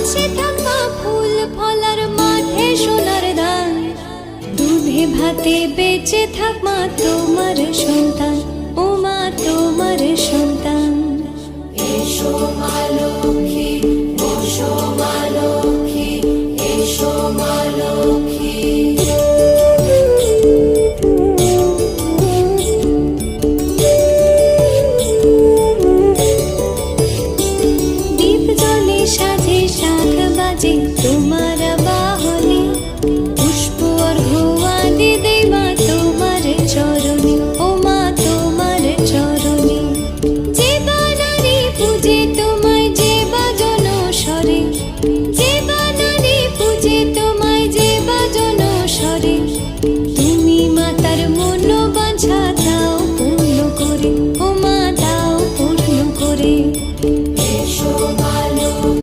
আকাশে থাকা ফুল ফলার মাঠে সোনার ধান, দুধে ভাতে বেঁচে থাক মা তোমার সন্তান, ও মা তোমার সন্তান। এসো মা লক্ষ্মী, বসো মা লক্ষ্মী, এসো মা লক্ষ্মী। দীপ জ্বলে সাজে